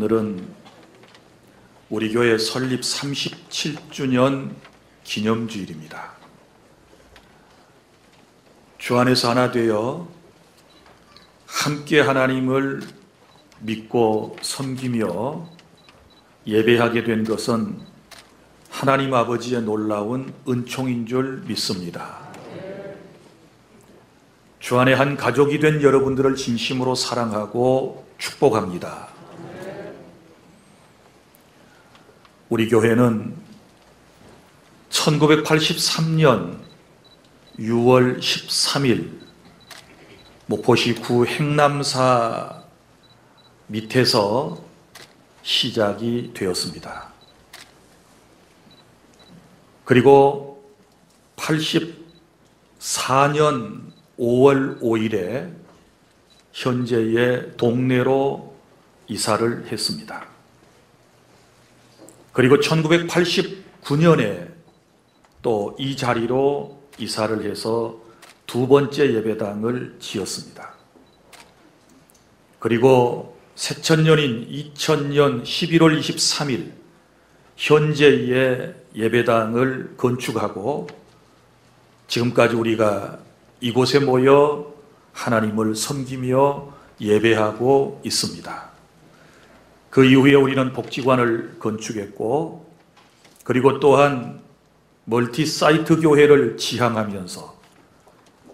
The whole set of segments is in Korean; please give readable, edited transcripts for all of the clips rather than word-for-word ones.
오늘은 우리 교회 설립 37주년 기념주일입니다. 주 안에서 하나 되어 함께 하나님을 믿고 섬기며 예배하게 된 것은 하나님 아버지의 놀라운 은총인 줄 믿습니다. 주 안에 한 가족이 된 여러분들을 진심으로 사랑하고 축복합니다. 우리 교회는 1983년 6월 13일 목포시 구 행남사 밑에서 시작이 되었습니다. 그리고 84년 5월 5일에 현재의 동네로 이사를 했습니다. 그리고 1989년에 또 이 자리로 이사를 해서 두 번째 예배당을 지었습니다. 그리고 새천년인 2000년 11월 23일 현재의 예배당을 건축하고 지금까지 우리가 이곳에 모여 하나님을 섬기며 예배하고 있습니다. 그 이후에 우리는 복지관을 건축했고 그리고 또한 멀티사이트 교회를 지향하면서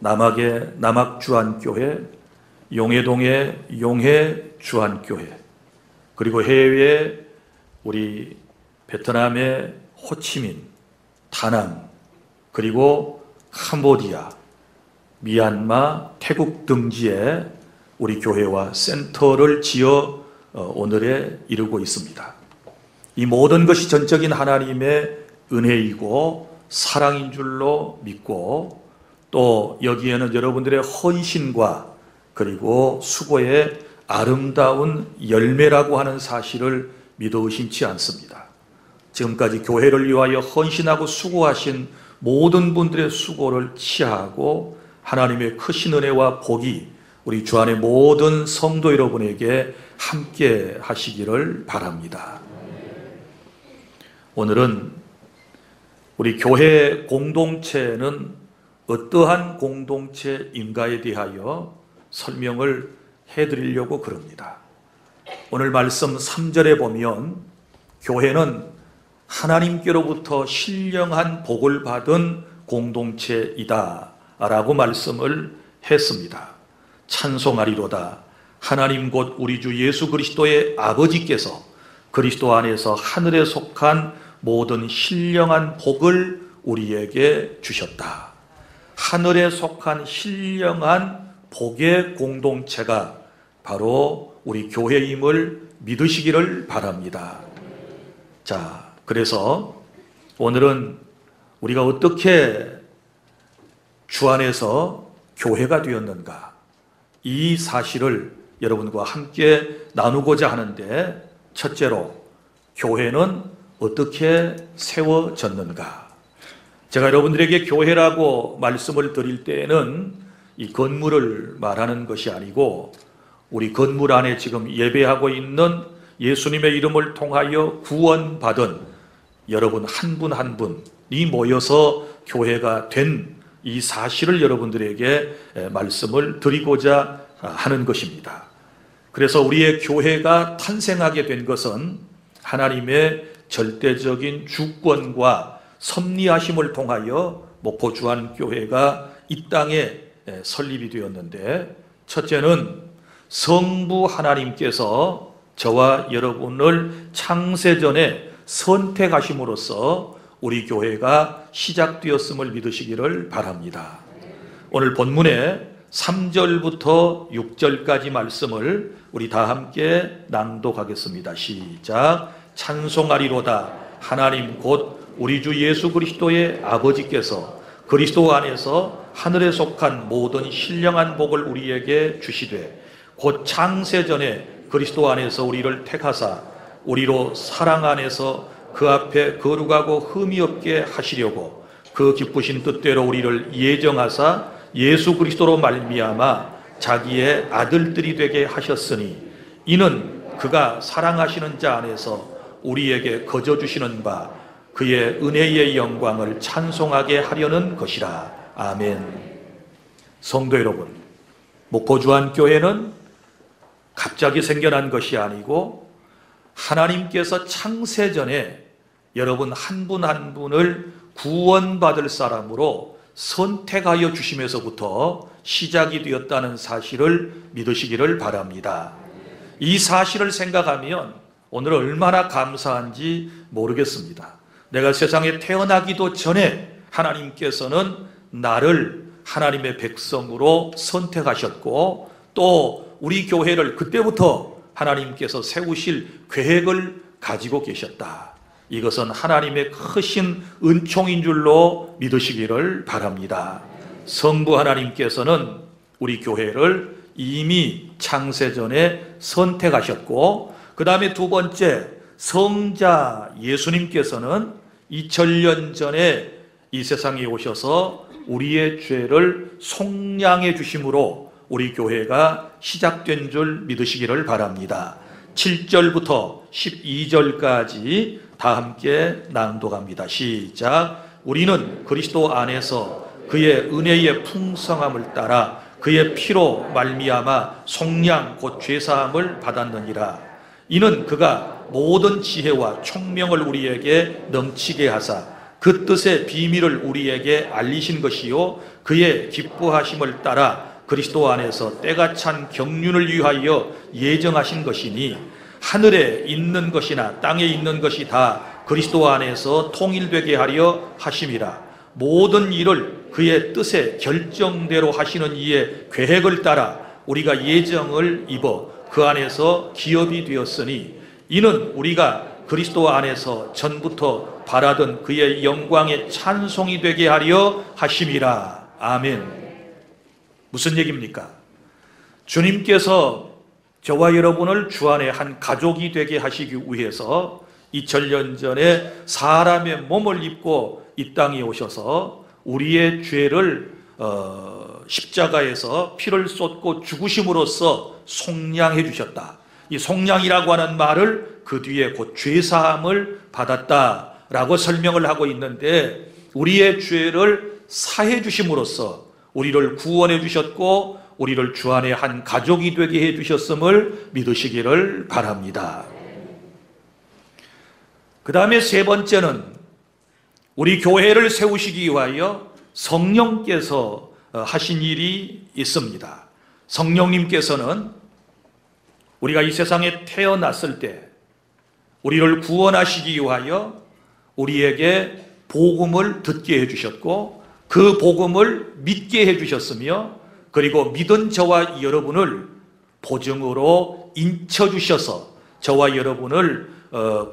남학의 남학주안교회, 용해동의 용해주안교회, 그리고 해외에 우리 베트남의 호치민, 다낭, 그리고 캄보디아, 미얀마, 태국 등지에 우리 교회와 센터를 지어 오늘에 이르고 있습니다. 이 모든 것이 전적인 하나님의 은혜이고 사랑인 줄로 믿고 또 여기에는 여러분들의 헌신과 그리고 수고의 아름다운 열매라고 하는 사실을 믿어 의심치 않습니다. 지금까지 교회를 위하여 헌신하고 수고하신 모든 분들의 수고를 치하하고 하나님의 크신 은혜와 복이 우리 주 안의 모든 성도 여러분에게 함께 하시기를 바랍니다. 오늘은 우리 교회 공동체는 어떠한 공동체인가에 대하여 설명을 해드리려고 그럽니다. 오늘 말씀 3절에 보면 교회는 하나님께로부터 신령한 복을 받은 공동체이다 라고 말씀을 했습니다. 찬송하리로다. 하나님 곧 우리 주 예수 그리스도의 아버지께서 그리스도 안에서 하늘에 속한 모든 신령한 복을 우리에게 주셨다. 하늘에 속한 신령한 복의 공동체가 바로 우리 교회임을 믿으시기를 바랍니다. 자, 그래서 오늘은 우리가 어떻게 주 안에서 교회가 되었는가, 이 사실을 여러분과 함께 나누고자 하는데, 첫째로 교회는 어떻게 세워졌는가. 제가 여러분들에게 교회라고 말씀을 드릴 때에는 이 건물을 말하는 것이 아니고 우리 건물 안에 지금 예배하고 있는 예수님의 이름을 통하여 구원받은 여러분 한 분 한 분이 모여서 교회가 된 이 사실을 여러분들에게 말씀을 드리고자 하는 것입니다. 그래서 우리의 교회가 탄생하게 된 것은 하나님의 절대적인 주권과 섭리하심을 통하여 목포주안교회가 이 땅에 설립이 되었는데, 첫째는 성부 하나님께서 저와 여러분을 창세전에 선택하심으로써 우리 교회가 시작되었음을 믿으시기를 바랍니다. 오늘 본문에 3절부터 6절까지 말씀을 우리 다 함께 낭독하겠습니다. 시작. 찬송하리로다. 하나님 곧 우리 주 예수 그리스도의 아버지께서 그리스도 안에서 하늘에 속한 모든 신령한 복을 우리에게 주시되 곧 창세전에 그리스도 안에서 우리를 택하사 우리로 사랑 안에서 그 앞에 거룩하고 흠이 없게 하시려고 그 기쁘신 뜻대로 우리를 예정하사 예수 그리스도로 말미암아 자기의 아들들이 되게 하셨으니 이는 그가 사랑하시는 자 안에서 우리에게 거저 주시는 바 그의 은혜의 영광을 찬송하게 하려는 것이라. 아멘. 성도 여러분, 목포주안교회는 갑자기 생겨난 것이 아니고 하나님께서 창세전에 여러분 한 분 한 분을 구원받을 사람으로 선택하여 주심에서부터 시작이 되었다는 사실을 믿으시기를 바랍니다. 이 사실을 생각하면 오늘 얼마나 감사한지 모르겠습니다. 내가 세상에 태어나기도 전에 하나님께서는 나를 하나님의 백성으로 선택하셨고 또 우리 교회를 그때부터 하나님께서 세우실 계획을 가지고 계셨다. 이것은 하나님의 크신 은총인 줄로 믿으시기를 바랍니다. 성부 하나님께서는 우리 교회를 이미 창세전에 선택하셨고 그 다음에 두 번째 성자 예수님께서는 2000년 전에 이 세상에 오셔서 우리의 죄를 속량해 주심으로 우리 교회가 시작된 줄 믿으시기를 바랍니다. 7절부터 12절까지 다 함께 낭독합니다. 시작. 우리는 그리스도 안에서 그의 은혜의 풍성함을 따라 그의 피로 말미암아 속량 곧 죄사함을 받았느니라. 이는 그가 모든 지혜와 총명을 우리에게 넘치게 하사 그 뜻의 비밀을 우리에게 알리신 것이요 그의 기뻐하심을 따라 그리스도 안에서 때가 찬 경륜을 위하여 예정하신 것이니 하늘에 있는 것이나 땅에 있는 것이 다 그리스도 안에서 통일되게 하려 하심이라. 모든 일을 그의 뜻의 결정대로 하시는 이의 계획을 따라 우리가 예정을 입어 그 안에서 기업이 되었으니 이는 우리가 그리스도 안에서 전부터 바라던 그의 영광의 찬송이 되게 하려 하심이라. 아멘. 무슨 얘기입니까? 주님께서 저와 여러분을 주 안에 한 가족이 되게 하시기 위해서 2000년 전에 사람의 몸을 입고 이 땅에 오셔서 우리의 죄를 십자가에서 피를 쏟고 죽으심으로써 속량해 주셨다. 이 속량이라고 하는 말을 그 뒤에 곧 죄사함을 받았다라고 설명을 하고 있는데 우리의 죄를 사해 주심으로써 우리를 구원해 주셨고 우리를 주 안에 한 가족이 되게 해 주셨음을 믿으시기를 바랍니다. 그 다음에 세 번째는 우리 교회를 세우시기 위하여 성령께서 하신 일이 있습니다. 성령님께서는 우리가 이 세상에 태어났을 때 우리를 구원하시기 위하여 우리에게 복음을 듣게 해주셨고 그 복음을 믿게 해주셨으며 그리고 믿은 저와 여러분을 보증으로 인쳐주셔서 저와 여러분을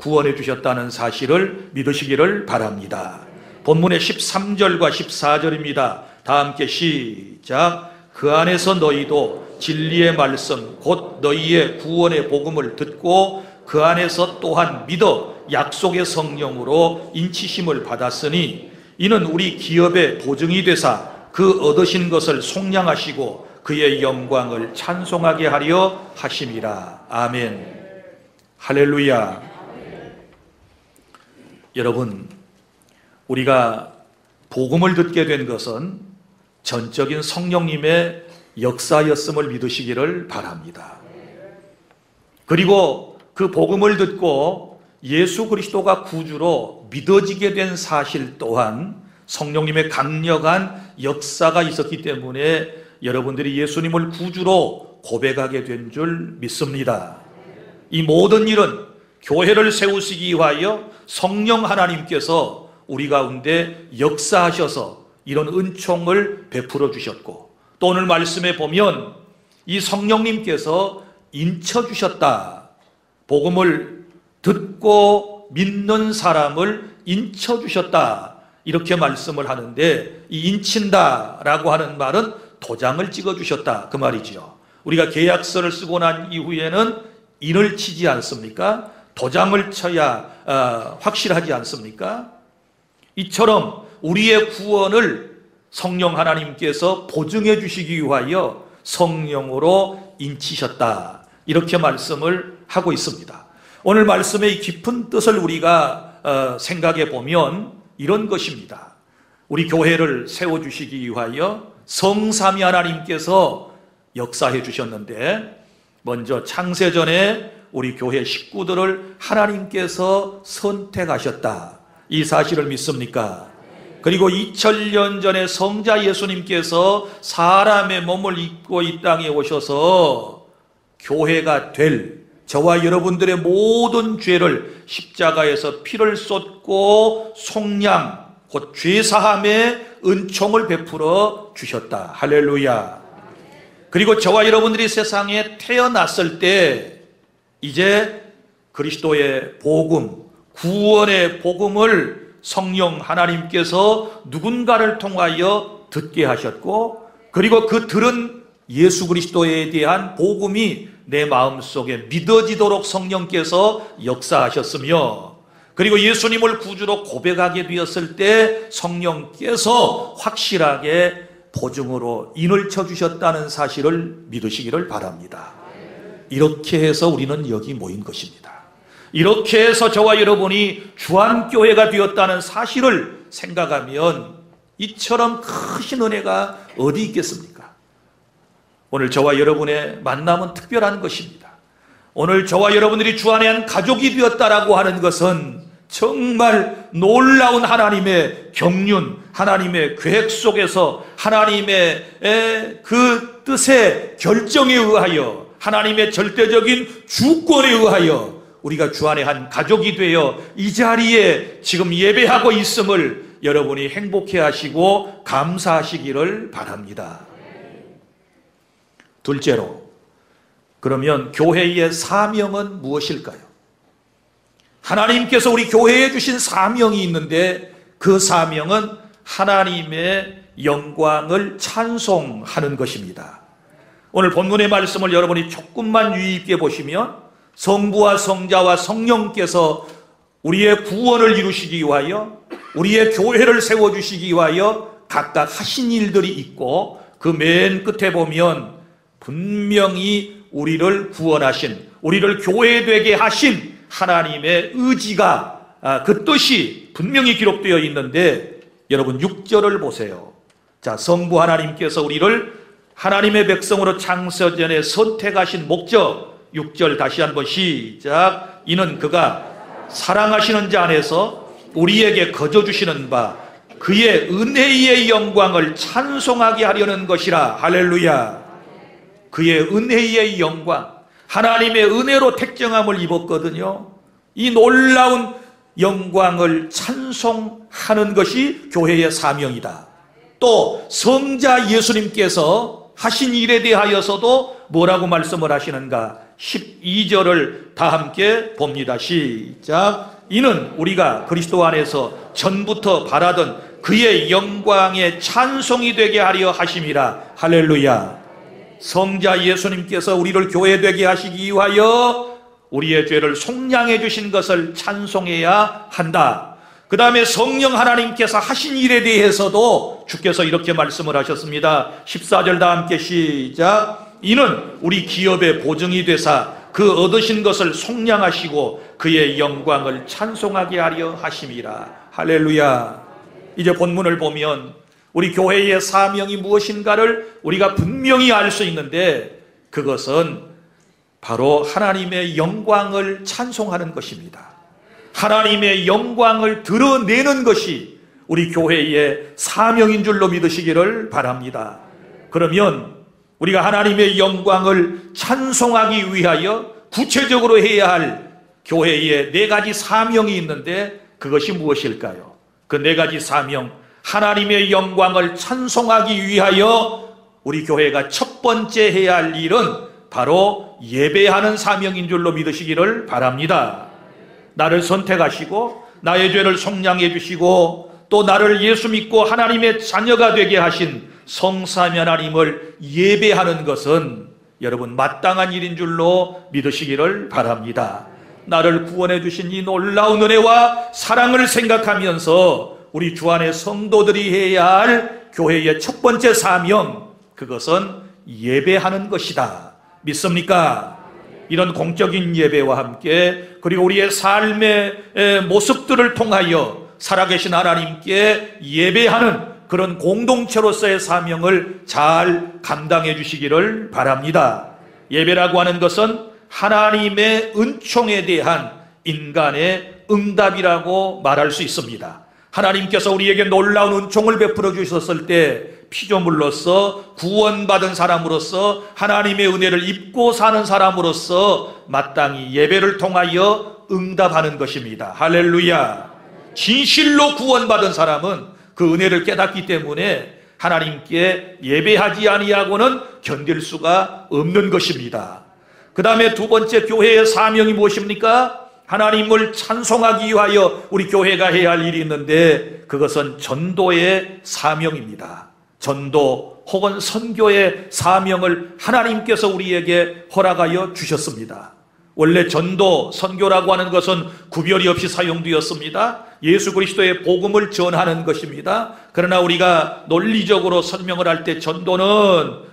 구원해 주셨다는 사실을 믿으시기를 바랍니다. 본문의 13절과 14절입니다. 다 함께 시작. 그 안에서 너희도 진리의 말씀 곧 너희의 구원의 복음을 듣고 그 안에서 또한 믿어 약속의 성령으로 인치심을 받았으니 이는 우리 기업의 보증이 되사 그 얻으신 것을 속량하시고 그의 영광을 찬송하게 하려 하심이라. 아멘. 할렐루야. 여러분, 우리가 복음을 듣게 된 것은 전적인 성령님의 역사였음을 믿으시기를 바랍니다. 그리고 그 복음을 듣고 예수 그리스도가 구주로 믿어지게 된 사실 또한 성령님의 강력한 역사가 있었기 때문에 여러분들이 예수님을 구주로 고백하게 된 줄 믿습니다. 이 모든 일은 교회를 세우시기 위하여 성령 하나님께서 우리 가운데 역사하셔서 이런 은총을 베풀어 주셨고 또 오늘 말씀에 보면 이 성령님께서 인쳐 주셨다. 복음을 듣고 믿는 사람을 인쳐 주셨다. 이렇게 말씀을 하는데 이 인친다라고 하는 말은 도장을 찍어 주셨다 그 말이죠. 우리가 계약서를 쓰고 난 이후에는 인을 치지 않습니까? 도장을 쳐야 확실하지 않습니까? 이처럼 우리의 구원을 성령 하나님께서 보증해 주시기 위하여 성령으로 인치셨다. 이렇게 말씀을 하고 있습니다. 오늘 말씀의 깊은 뜻을 우리가 생각해 보면 이런 것입니다. 우리 교회를 세워주시기 위하여 성삼위 하나님께서 역사해 주셨는데, 먼저 창세전에 우리 교회 식구들을 하나님께서 선택하셨다, 이 사실을 믿습니까? 그리고 2000년 전에 성자 예수님께서 사람의 몸을 입고 이 땅에 오셔서 교회가 될 저와 여러분들의 모든 죄를 십자가에서 피를 쏟고 속량, 곧 죄사함의 은총을 베풀어 주셨다. 할렐루야. 그리고 저와 여러분들이 세상에 태어났을 때 이제 그리스도의 복음, 구원의 복음을 성령 하나님께서 누군가를 통하여 듣게 하셨고, 그리고 그 들은 예수 그리스도에 대한 복음이 내 마음속에 믿어지도록 성령께서 역사하셨으며, 그리고 예수님을 구주로 고백하게 되었을 때 성령께서 확실하게 보증으로 인을 쳐주셨다는 사실을 믿으시기를 바랍니다. 이렇게 해서 우리는 여기 모인 것입니다. 이렇게 해서 저와 여러분이 주안교회가 되었다는 사실을 생각하면 이처럼 크신 은혜가 어디 있겠습니까? 오늘 저와 여러분의 만남은 특별한 것입니다. 오늘 저와 여러분들이 주 안에 한 가족이 되었다라고 하는 것은 정말 놀라운 하나님의 경륜, 하나님의 계획 속에서 하나님의 그 뜻의 결정에 의하여, 하나님의 절대적인 주권에 의하여 우리가 주 안에 한 가족이 되어 이 자리에 지금 예배하고 있음을 여러분이 행복해 하시고 감사하시기를 바랍니다. 둘째로, 그러면 교회의 사명은 무엇일까요? 하나님께서 우리 교회에 주신 사명이 있는데, 그 사명은 하나님의 영광을 찬송하는 것입니다. 오늘 본문의 말씀을 여러분이 조금만 유의 깊게 보시면 성부와 성자와 성령께서 우리의 구원을 이루시기 위하여, 우리의 교회를 세워주시기 위하여 각각 하신 일들이 있고, 그 맨 끝에 보면 분명히 우리를 구원하신, 우리를 교회되게 하신 하나님의 의지가, 그 뜻이 분명히 기록되어 있는데, 여러분 6절을 보세요. 자, 성부 하나님께서 우리를 하나님의 백성으로 창세전에 선택하신 목적, 6절 다시 한번 시작. 이는 그가 사랑하시는 자 안에서 우리에게 거저주시는 바 그의 은혜의 영광을 찬송하게 하려는 것이라. 할렐루야. 그의 은혜의 영광, 하나님의 은혜로 택정함을 입었거든요. 이 놀라운 영광을 찬송하는 것이 교회의 사명이다. 또 성자 예수님께서 하신 일에 대하여서도 뭐라고 말씀을 하시는가? 12절을 다 함께 봅니다. 시작. 이는 우리가 그리스도 안에서 전부터 바라던 그의 영광의 찬송이 되게 하려 하심이라. 할렐루야. 성자 예수님께서 우리를 교회되게 하시기 위하여 우리의 죄를 속량해 주신 것을 찬송해야 한다. 그 다음에 성령 하나님께서 하신 일에 대해서도 주께서 이렇게 말씀을 하셨습니다. 14절 다 함께 시작. 이는 우리 기업의 보증이 되사 그 얻으신 것을 속량하시고 그의 영광을 찬송하게 하려 하심이라. 할렐루야. 이제 본문을 보면 우리 교회의 사명이 무엇인가를 우리가 분명히 알 수 있는데, 그것은 바로 하나님의 영광을 찬송하는 것입니다. 하나님의 영광을 드러내는 것이 우리 교회의 사명인 줄로 믿으시기를 바랍니다. 그러면 우리가 하나님의 영광을 찬송하기 위하여 구체적으로 해야 할 교회의 4가지 사명이 있는데, 그것이 무엇일까요? 그 4가지 사명, 하나님의 영광을 찬송하기 위하여 우리 교회가 첫 번째 해야 할 일은 바로 예배하는 사명인 줄로 믿으시기를 바랍니다. 나를 선택하시고 나의 죄를 속량해 주시고 또 나를 예수 믿고 하나님의 자녀가 되게 하신 성삼위 하나님을 예배하는 것은 여러분 마땅한 일인 줄로 믿으시기를 바랍니다. 나를 구원해 주신 이 놀라운 은혜와 사랑을 생각하면서 우리 주 안의 성도들이 해야 할 교회의 첫 번째 사명, 그것은 예배하는 것이다. 믿습니까? 이런 공적인 예배와 함께 그리고 우리의 삶의 모습들을 통하여 살아계신 하나님께 예배하는 그런 공동체로서의 사명을 잘 감당해 주시기를 바랍니다. 예배라고 하는 것은 하나님의 은총에 대한 인간의 응답이라고 말할 수 있습니다. 하나님께서 우리에게 놀라운 은총을 베풀어 주셨을 때 피조물로서 구원받은 사람으로서 하나님의 은혜를 입고 사는 사람으로서 마땅히 예배를 통하여 응답하는 것입니다. 할렐루야. 진실로 구원받은 사람은 그 은혜를 깨닫기 때문에 하나님께 예배하지 아니하고는 견딜 수가 없는 것입니다. 그 다음에 두 번째 교회의 사명이 무엇입니까? 하나님을 찬송하기 위하여 우리 교회가 해야 할 일이 있는데 그것은 전도의 사명입니다. 전도 혹은 선교의 사명을 하나님께서 우리에게 허락하여 주셨습니다. 원래 전도, 선교라고 하는 것은 구별이 없이 사용되었습니다. 예수 그리스도의 복음을 전하는 것입니다. 그러나 우리가 논리적으로 설명을 할 때 전도는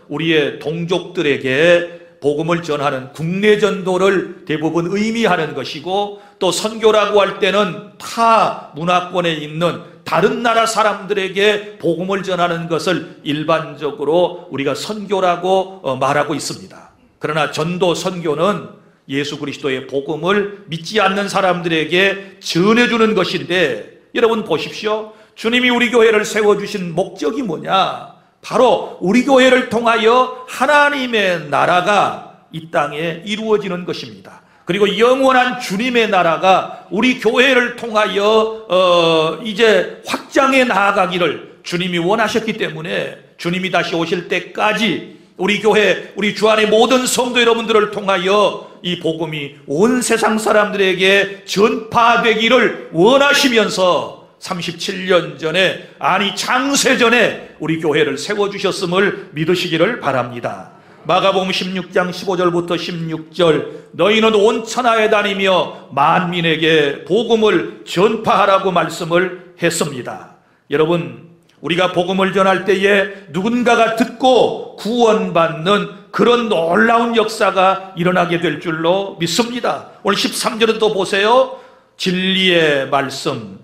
우리의 동족들에게 복음을 전하는 국내 전도를 대부분 의미하는 것이고, 또 선교라고 할 때는 타 문화권에 있는 다른 나라 사람들에게 복음을 전하는 것을 일반적으로 우리가 선교라고 말하고 있습니다. 그러나 전도, 선교는 예수 그리스도의 복음을 믿지 않는 사람들에게 전해주는 것인데, 여러분 보십시오. 주님이 우리 교회를 세워주신 목적이 뭐냐? 바로 우리 교회를 통하여 하나님의 나라가 이 땅에 이루어지는 것입니다. 그리고 영원한 주님의 나라가 우리 교회를 통하여 이제 확장해 나아가기를 주님이 원하셨기 때문에 주님이 다시 오실 때까지 우리 교회, 우리 주 안의 모든 성도 여러분들을 통하여 이 복음이 온 세상 사람들에게 전파되기를 원하시면서 37년 전에, 아니 창세전에 우리 교회를 세워주셨음을 믿으시기를 바랍니다. 마가복음 16장 15절부터 16절, 너희는 온 천하에 다니며 만민에게 복음을 전파하라고 말씀을 했습니다. 여러분, 우리가 복음을 전할 때에 누군가가 듣고 구원받는 그런 놀라운 역사가 일어나게 될 줄로 믿습니다. 오늘 13절은 또 보세요. 진리의 말씀,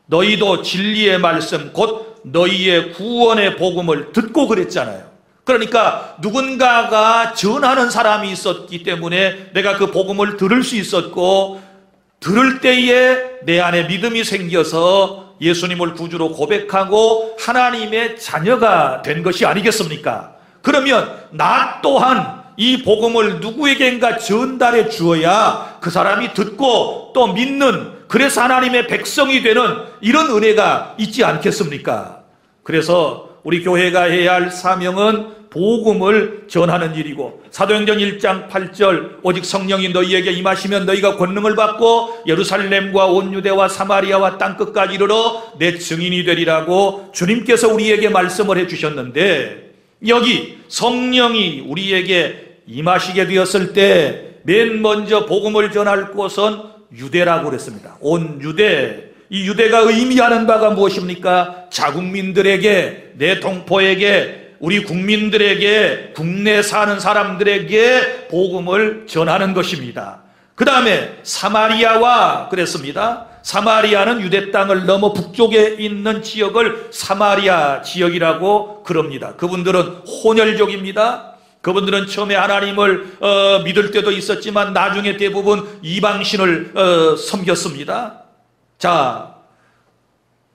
너희도 진리의 말씀 곧 너희의 구원의 복음을 듣고 그랬잖아요. 그러니까 누군가가 전하는 사람이 있었기 때문에 내가 그 복음을 들을 수 있었고, 들을 때에 내 안에 믿음이 생겨서 예수님을 구주로 고백하고 하나님의 자녀가 된 것이 아니겠습니까? 그러면 나 또한 이 복음을 누구에겐가 전달해 주어야 그 사람이 듣고 또 믿는, 그래서 하나님의 백성이 되는 이런 은혜가 있지 않겠습니까? 그래서 우리 교회가 해야 할 사명은 복음을 전하는 일이고, 사도행전 1장 8절, 오직 성령이 너희에게 임하시면 너희가 권능을 받고 예루살렘과 온 유대와 사마리아와 땅끝까지 이르러 내 증인이 되리라고 주님께서 우리에게 말씀을 해주셨는데, 여기 성령이 우리에게 임하시게 되었을 때 맨 먼저 복음을 전할 곳은 유대라고 그랬습니다. 온 유대. 이 유대가 의미하는 바가 무엇입니까? 자국민들에게, 내 동포에게, 우리 국민들에게, 국내 사는 사람들에게 복음을 전하는 것입니다. 그 다음에 사마리아와 그랬습니다. 사마리아는 유대 땅을 넘어 북쪽에 있는 지역을 사마리아 지역이라고 그럽니다. 그분들은 혼혈족입니다. 그분들은 처음에 하나님을 믿을 때도 있었지만 나중에 대부분 이방신을 섬겼습니다. 자,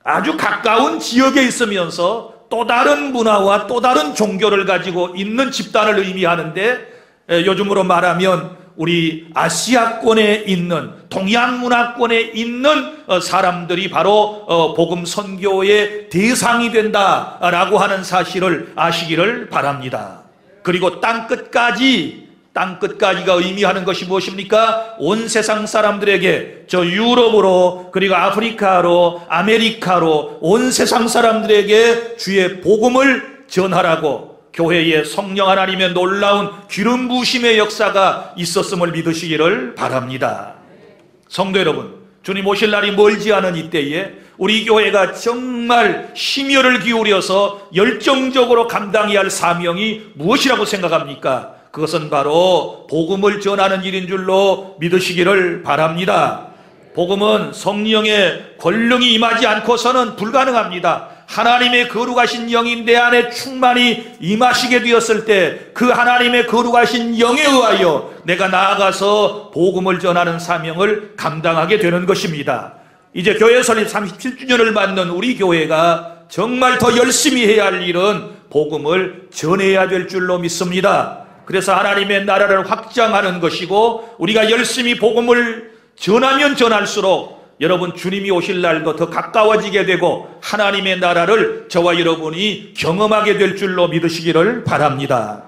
아주 가까운 지역에 있으면서 또 다른 문화와 또 다른 종교를 가지고 있는 집단을 의미하는데, 요즘으로 말하면 우리 아시아권에 있는, 동양 문화권에 있는 사람들이 바로 복음 선교의 대상이 된다라고 하는 사실을 아시기를 바랍니다. 그리고 땅끝까지가 의미하는 것이 무엇입니까? 온 세상 사람들에게, 저 유럽으로, 그리고 아프리카로, 아메리카로 온 세상 사람들에게 주의 복음을 전하라고 교회에 성령 하나님의 놀라운 기름 부으심의 역사가 있었음을 믿으시기를 바랍니다. 성도 여러분, 주님 오실 날이 멀지 않은 이때에 우리 교회가 정말 심혈을 기울여서 열정적으로 감당해야 할 사명이 무엇이라고 생각합니까? 그것은 바로 복음을 전하는 일인 줄로 믿으시기를 바랍니다. 복음은 성령의 권능이 임하지 않고서는 불가능합니다. 하나님의 거룩하신 영이 내 안에 충만히 임하시게 되었을 때 그 하나님의 거룩하신 영에 의하여 내가 나아가서 복음을 전하는 사명을 감당하게 되는 것입니다. 이제 교회 설립 37주년을 맞는 우리 교회가 정말 더 열심히 해야 할 일은 복음을 전해야 될 줄로 믿습니다. 그래서 하나님의 나라를 확장하는 것이고, 우리가 열심히 복음을 전하면 전할수록 여러분 주님이 오실 날도 더 가까워지게 되고 하나님의 나라를 저와 여러분이 경험하게 될 줄로 믿으시기를 바랍니다.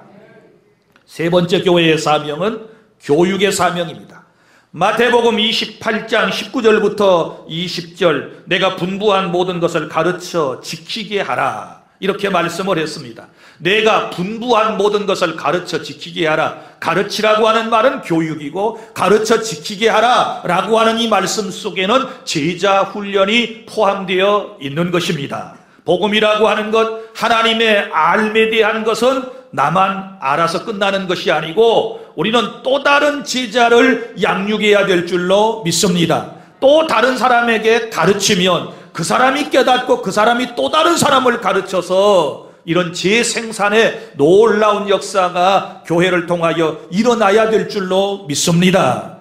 세 번째 교회의 사명은 교육의 사명입니다. 마태복음 28장 19절부터 20절, 내가 분부한 모든 것을 가르쳐 지키게 하라, 이렇게 말씀을 했습니다. 내가 분부한 모든 것을 가르쳐 지키게 하라. 가르치라고 하는 말은 교육이고, 가르쳐 지키게 하라 라고 하는 이 말씀 속에는 제자 훈련이 포함되어 있는 것입니다. 복음이라고 하는 것, 하나님의 알에 대한 것은 나만 알아서 끝나는 것이 아니고 우리는 또 다른 제자를 양육해야 될 줄로 믿습니다. 또 다른 사람에게 가르치면 그 사람이 깨닫고 그 사람이 또 다른 사람을 가르쳐서 이런 재생산의 놀라운 역사가 교회를 통하여 일어나야 될 줄로 믿습니다.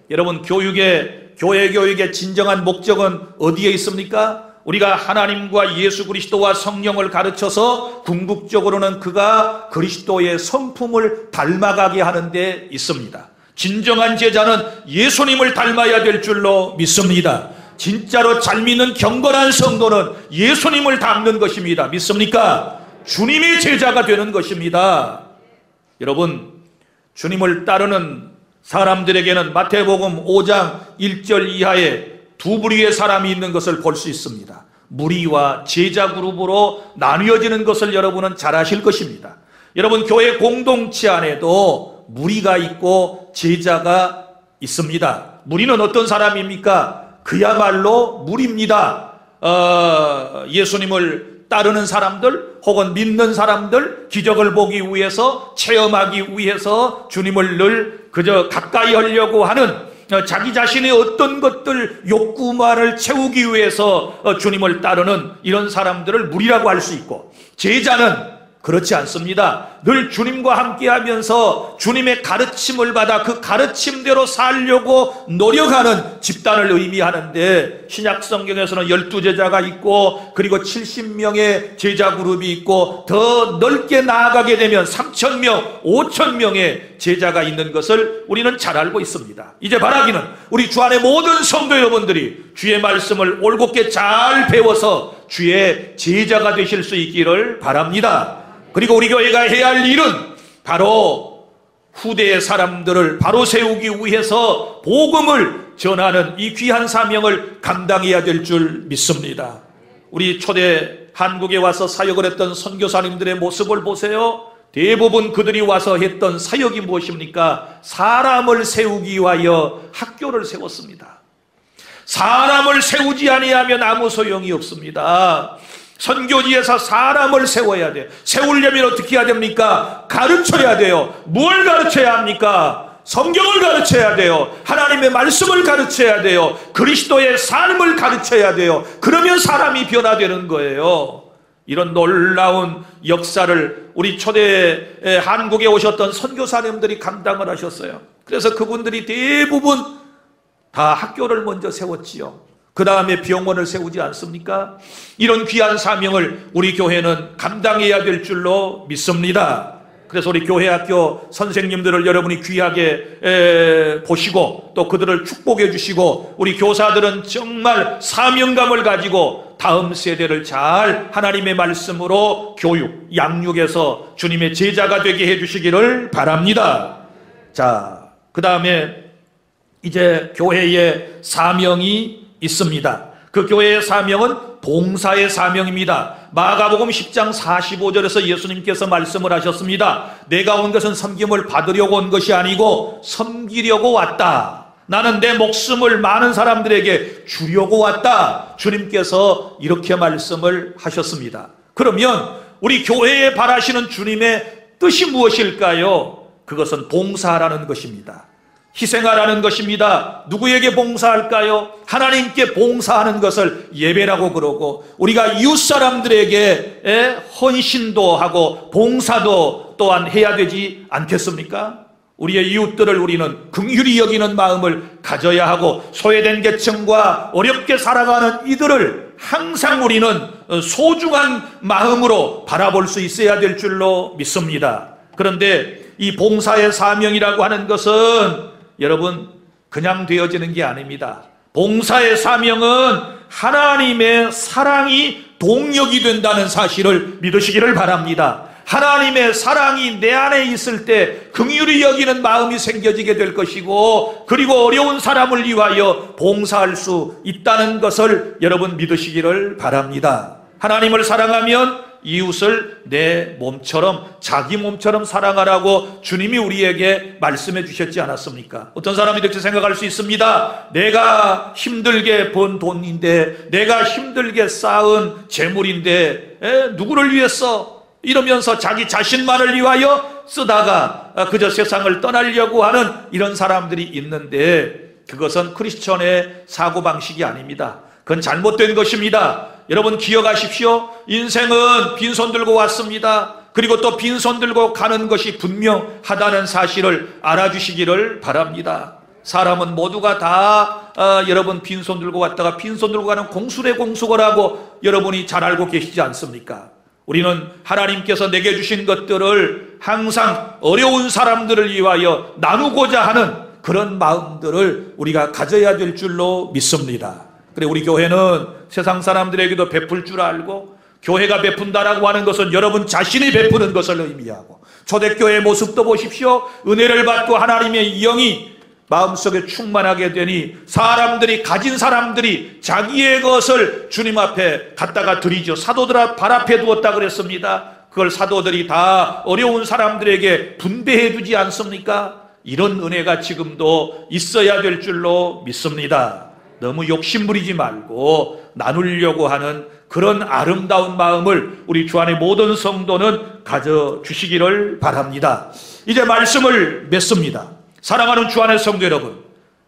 여러분, 교회 교육의 진정한 목적은 어디에 있습니까? 우리가 하나님과 예수 그리스도와 성령을 가르쳐서 궁극적으로는 그가 그리스도의 성품을 닮아가게 하는 데 있습니다. 진정한 제자는 예수님을 닮아야 될 줄로 믿습니다. 진짜로 잘 믿는 경건한 성도는 예수님을 닮는 것입니다. 믿습니까? 주님의 제자가 되는 것입니다. 여러분, 주님을 따르는 사람들에게는 마태복음 5장 1절 이하에 두 부류의 사람이 있는 것을 볼 수 있습니다. 무리와 제자 그룹으로 나뉘어지는 것을 여러분은 잘 아실 것입니다. 여러분, 교회 공동체 안에도 무리가 있고 제자가 있습니다. 무리는 어떤 사람입니까? 그야말로 무리입니다. 예수님을 따르는 사람들 혹은 믿는 사람들, 기적을 보기 위해서, 체험하기 위해서 주님을 늘 그저 가까이 하려고 하는, 자기 자신의 어떤 것들 욕구만을 채우기 위해서 주님을 따르는 이런 사람들을 무리라고 할 수 있고, 제자는 그렇지 않습니다. 늘 주님과 함께 하면서 주님의 가르침을 받아 그 가르침대로 살려고 노력하는 집단을 의미하는데, 신약 성경에서는 12제자가 있고 그리고 70명의 제자 그룹이 있고 더 넓게 나아가게 되면 3,000명, 5,000명의 제자가 있는 것을 우리는 잘 알고 있습니다. 이제 바라기는 우리 주 안의 모든 성도 여러분들이 주의 말씀을 올곧게 잘 배워서 주의 제자가 되실 수 있기를 바랍니다. 그리고 우리 교회가 해야 할 일은 바로 후대의 사람들을 바로 세우기 위해서 복음을 전하는 이 귀한 사명을 감당해야 될 줄 믿습니다. 우리 초대 한국에 와서 사역을 했던 선교사님들의 모습을 보세요. 대부분 그들이 와서 했던 사역이 무엇입니까? 사람을 세우기 위하여 학교를 세웠습니다. 사람을 세우지 아니하면 아무 소용이 없습니다. 선교지에서 사람을 세워야 돼요. 세우려면 어떻게 해야 됩니까? 가르쳐야 돼요. 뭘 가르쳐야 합니까? 성경을 가르쳐야 돼요. 하나님의 말씀을 가르쳐야 돼요. 그리스도의 삶을 가르쳐야 돼요. 그러면 사람이 변화되는 거예요. 이런 놀라운 역사를 우리 초대 한국에 오셨던 선교사님들이 감당을 하셨어요. 그래서 그분들이 대부분 다 학교를 먼저 세웠지요. 그 다음에 병원을 세우지 않습니까? 이런 귀한 사명을 우리 교회는 감당해야 될 줄로 믿습니다. 그래서 우리 교회 학교 선생님들을 여러분이 귀하게 보시고 또 그들을 축복해 주시고, 우리 교사들은 정말 사명감을 가지고 다음 세대를 잘 하나님의 말씀으로 교육, 양육해서 주님의 제자가 되게 해 주시기를 바랍니다. 자, 그 다음에 이제 교회의 사명이 있습니다. 그 교회의 사명은 봉사의 사명입니다. 마가복음 10장 45절에서 예수님께서 말씀을 하셨습니다. 내가 온 것은 섬김을 받으려고 온 것이 아니고 섬기려고 왔다. 나는 내 목숨을 많은 사람들에게 주려고 왔다. 주님께서 이렇게 말씀을 하셨습니다. 그러면 우리 교회에 바라시는 주님의 뜻이 무엇일까요? 그것은 봉사하라는 것입니다. 희생하라는 것입니다. 누구에게 봉사할까요? 하나님께 봉사하는 것을 예배라고 그러고, 우리가 이웃 사람들에게 헌신도 하고 봉사도 또한 해야 되지 않겠습니까? 우리의 이웃들을 우리는 긍휼히 여기는 마음을 가져야 하고, 소외된 계층과 어렵게 살아가는 이들을 항상 우리는 소중한 마음으로 바라볼 수 있어야 될 줄로 믿습니다. 그런데 이 봉사의 사명이라고 하는 것은 여러분 그냥 되어지는 게 아닙니다. 봉사의 사명은 하나님의 사랑이 동력이 된다는 사실을 믿으시기를 바랍니다. 하나님의 사랑이 내 안에 있을 때 긍휼히 여기는 마음이 생겨지게 될 것이고, 그리고 어려운 사람을 위하여 봉사할 수 있다는 것을 여러분 믿으시기를 바랍니다. 하나님을 사랑하면 이웃을 내 몸처럼, 자기 몸처럼 사랑하라고 주님이 우리에게 말씀해 주셨지 않았습니까? 어떤 사람이 이렇게 생각할 수 있습니다. 내가 힘들게 번 돈인데, 내가 힘들게 쌓은 재물인데 누구를 위해서, 이러면서 자기 자신만을 위하여 쓰다가 그저 세상을 떠나려고 하는 이런 사람들이 있는데, 그것은 크리스천의 사고방식이 아닙니다. 그건 잘못된 것입니다. 여러분 기억하십시오. 인생은 빈손 들고 왔습니다. 그리고 또 빈손 들고 가는 것이 분명하다는 사실을 알아주시기를 바랍니다. 사람은 모두가 다 여러분 빈손 들고 왔다가 빈손 들고 가는 공수래 공수거라고 여러분이 잘 알고 계시지 않습니까? 우리는 하나님께서 내게 주신 것들을 항상 어려운 사람들을 위하여 나누고자 하는 그런 마음들을 우리가 가져야 될 줄로 믿습니다. 그래, 우리 교회는 세상 사람들에게도 베풀 줄 알고, 교회가 베푼다라고 하는 것은 여러분 자신이 베푸는 것을 의미하고, 초대교회의 모습도 보십시오. 은혜를 받고 하나님의 영이 마음속에 충만하게 되니 사람들이, 가진 사람들이 자기의 것을 주님 앞에 갖다가 드리죠. 사도들 발 앞에 두었다 그랬습니다. 그걸 사도들이 다 어려운 사람들에게 분배해 주지 않습니까? 이런 은혜가 지금도 있어야 될 줄로 믿습니다. 너무 욕심부리지 말고 나누려고 하는 그런 아름다운 마음을 우리 주 안의 모든 성도는 가져주시기를 바랍니다. 이제 말씀을 맺습니다. 사랑하는 주 안의 성도 여러분,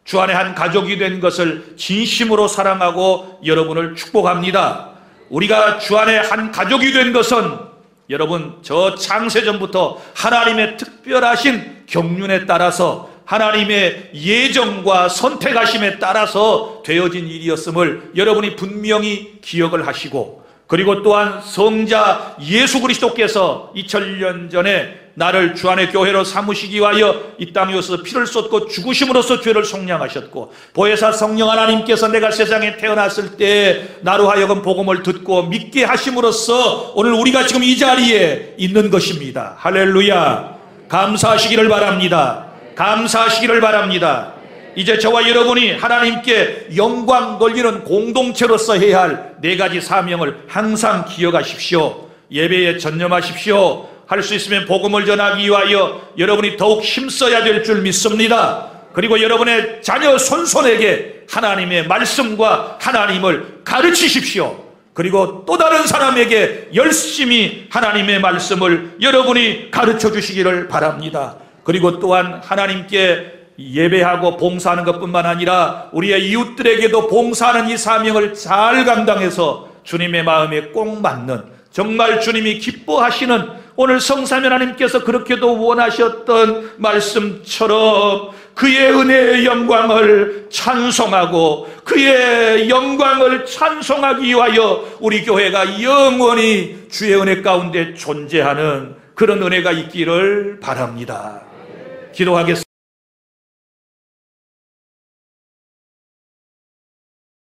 주 안의 한 가족이 된 것을 진심으로 사랑하고 여러분을 축복합니다. 우리가 주 안의 한 가족이 된 것은 여러분 저 창세전부터 하나님의 특별하신 경륜에 따라서, 하나님의 예정과 선택하심에 따라서 되어진 일이었음을 여러분이 분명히 기억을 하시고, 그리고 또한 성자 예수 그리스도께서 2000년 전에 나를 주 안의 교회로 삼으시기 위하여 이 땅에 오셔서 피를 쏟고 죽으심으로써 죄를 속량하셨고, 보혜사 성령 하나님께서 내가 세상에 태어났을 때 나로 하여금 복음을 듣고 믿게 하심으로써 오늘 우리가 지금 이 자리에 있는 것입니다. 할렐루야. 감사하시기를 바랍니다. 감사하시기를 바랍니다. 이제 저와 여러분이 하나님께 영광 돌리는 공동체로서 해야 할 4가지 사명을 항상 기억하십시오. 예배에 전념하십시오. 할 수 있으면 복음을 전하기 위하여 여러분이 더욱 힘써야 될 줄 믿습니다. 그리고 여러분의 자녀 손손에게 하나님의 말씀과 하나님을 가르치십시오. 그리고 또 다른 사람에게 열심히 하나님의 말씀을 여러분이 가르쳐 주시기를 바랍니다. 그리고 또한 하나님께 예배하고 봉사하는 것뿐만 아니라 우리의 이웃들에게도 봉사하는 이 사명을 잘 감당해서 주님의 마음에 꼭 맞는, 정말 주님이 기뻐하시는, 오늘 성삼위 하나님께서 그렇게도 원하셨던 말씀처럼 그의 은혜의 영광을 찬송하고 그의 영광을 찬송하기 위하여 우리 교회가 영원히 주의 은혜 가운데 존재하는 그런 은혜가 있기를 바랍니다. 기도하겠습니다.